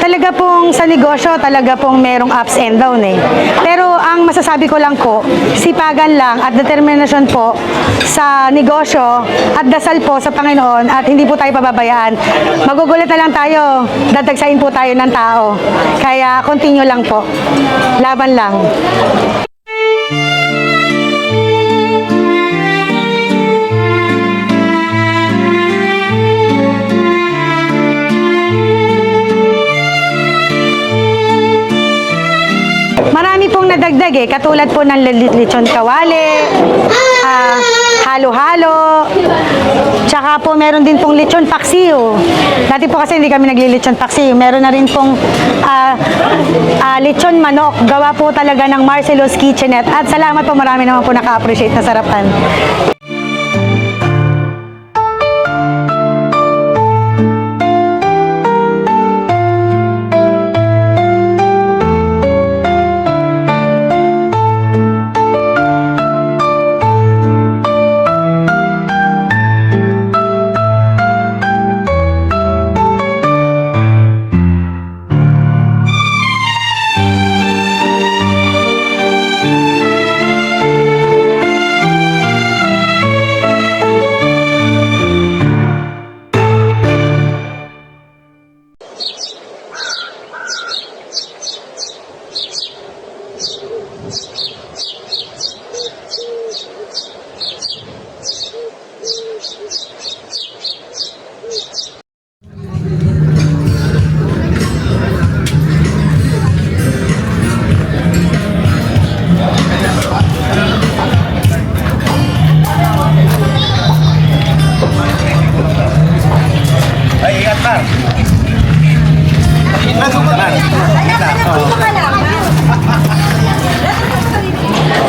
Talaga pong sa negosyo, talaga pong merong ups and down eh. Pero ang masasabi ko lang po, sipagan lang at determinasyon po sa negosyo at dasal po sa Panginoon at hindi po tayo pababayaan. Magugulat na lang tayo, dadagsain po tayo ng tao. Kaya continue lang po. Laban lang. Marami pong nadagdag eh, katulad po ng lechon kawali, halo-halo, tsaka po meron din pong lechon paksiw. Dati po kasi hindi kami nagli-lechon paksiw. Meron na rin pong lechon manok, gawa po talaga ng Marcelo's Kitchenette. At salamat po, marami naman po naka-appreciate na sarapan.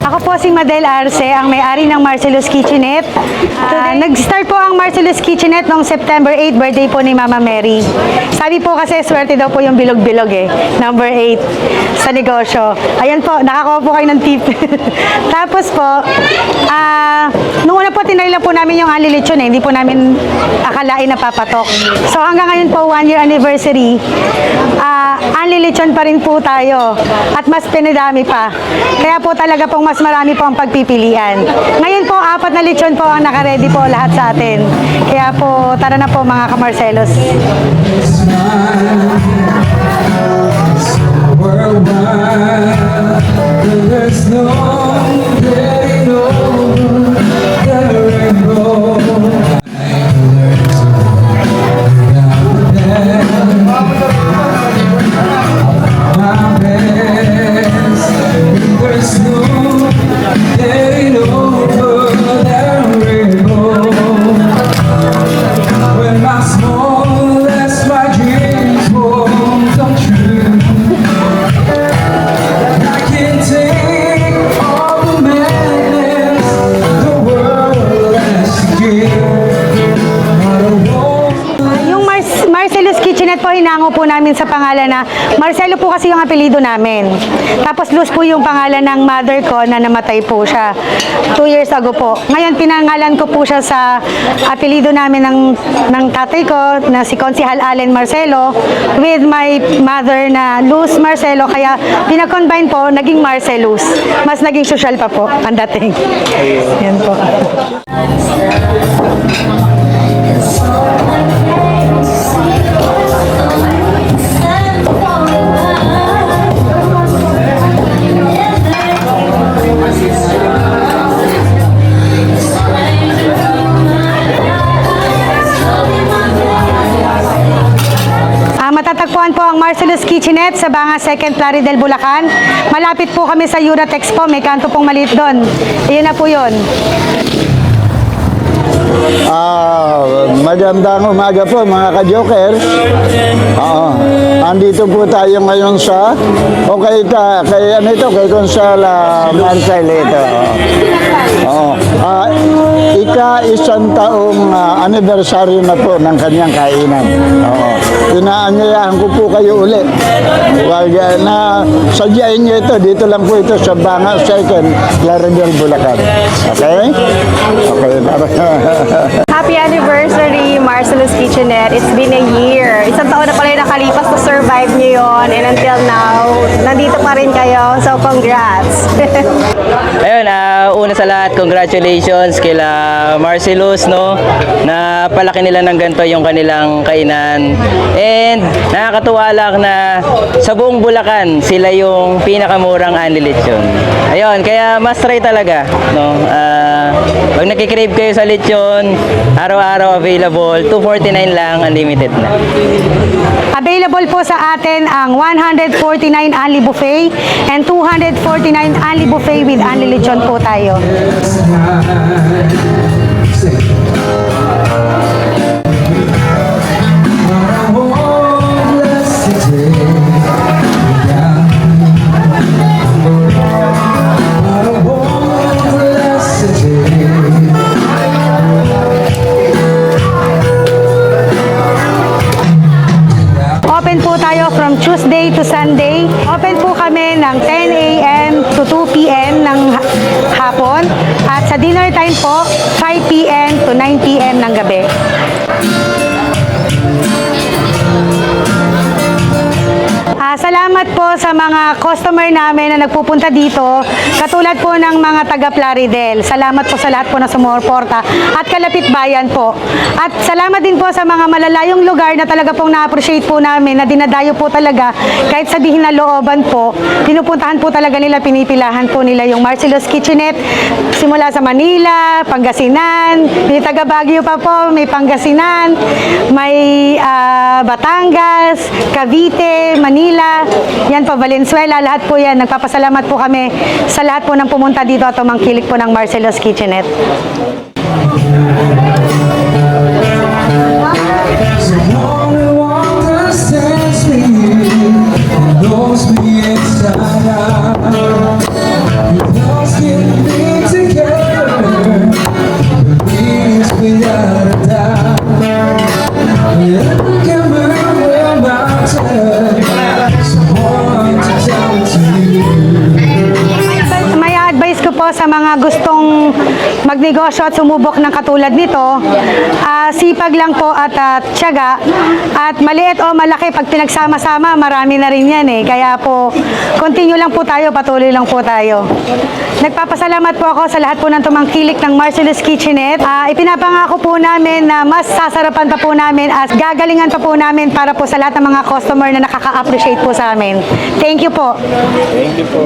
Ako po si Madel Arce, ang may-ari ng Marcelo's Kitchenette. Nag-start po ang Marcelo's Kitchenette noong September 8, birthday po ni Mama Mary. Sabi po kasi swerte daw po yung bilog-bilog eh, number 8 sa negosyo. Ayan po, nakakuha po kayo ng tip. Tapos po, nung una po tinry lang po namin yung Only Lechon eh, hindi po namin akalain na papatok. So hanggang ngayon po, 1-year anniversary, Only Lechon pa rin po tayo at mas pinadami pa. Kaya po talaga pong mas marami po ang pagpipilian. Ngayon po, 4 na lechon po ang nakaredy po lahat sa atin. Kaya po, tara na po mga ka-Marcelos. Hinango po namin sa pangalan na Marcelo po kasi yung apelido namin. Tapos Luz po yung pangalan ng mother ko na namatay po siya 2 years ago po. Ngayon pinangalan ko po siya sa apelido namin ng tatay ko na si Konsihal Allen Marcelo with my mother na Luz Marcelo. Kaya pinag-combine po, naging Marcelus. Mas naging social pa po ang dating. Yan po. Matatagpuan po ang Marcelo's Kitchenette sa Banga 2nd Plaridel, Bulacan. Malapit po kami sa Euratex po, may kanto pong maliit doon. Iyon na po yun. Magandang umaga po mga ka-joker. Andito po tayo ngayon sa kay Consala Marcel ito. Ika-isang taong anibersaryo na po ng kanyang kainan. Inaanyayahan ko po kayo ulit. Wag na sadyain niyo ito. Dito lang po ito sa Banga 2nd Plaridel, Bulacan. Okay? Okay. Happy anniversary, Marcelo's Kitchenette. It's been a year. Isang taon na pala yung nakalipas to survive nyo yun. And until now, nandito pa rin kayo. So, congrats. Ayun, una sa lahat, congratulations kila Marcellus, no, na palaki nila ng ganito yung kanilang kainan. And nakakatuwa lang na sa buong Bulacan, sila yung pinakamurang ani lechon. Ayun, kaya must try talaga, no. Pag nakikrave kayo sa lechon, araw-araw available, 249 lang, unlimited na. Available po sa atin ang 149 only buffet and 249 only buffet with only lechon po tayo. Open po tayo from Tuesday to Sunday. Open po kami ng 10 a.m. to 2 p.m. ng hapon. At sa dinner time po, 5 p.m. to 9 p.m. ng gabi. Salamat po sa mga customer namin na nagpupunta dito, katulad po ng mga taga Plaridel. Salamat po sa lahat po na sumuporta at kalapit bayan po. At salamat din po sa mga malalayong lugar na talaga pong na-appreciate po namin, na dinadayo po talaga, kahit sabihin na looban po, pinupuntahan po talaga nila, pinipilahan po nila yung Marcellus Kitchenette, simula sa Manila, Pangasinan, may taga Baguio pa po, may Pangasinan, may Batangas, Cavite, Manila, yan po, Valenzuela, lahat po yan. Nagpapasalamat po kami sa lahat po ng pumunta dito at tumangkilik po ng Marcellus Kitchenette. May advice ko po sa mga gustong magnegosyo at sumubok ng katulad nito, sipag lang po at tiyaga, at maliit o malaki, pag pinagsama-sama, marami na rin yan eh. Kaya po, continue lang po tayo, patuloy lang po tayo. Nagpapasalamat po ako sa lahat po ng tumangkilik ng Marcellus Kitchenette. Ipinapangako po namin na mas sasarapan pa po namin at gagalingan pa po namin para po sa lahat ng mga customer na nakaka-appreciate po sa amin. Thank you po. Thank you po.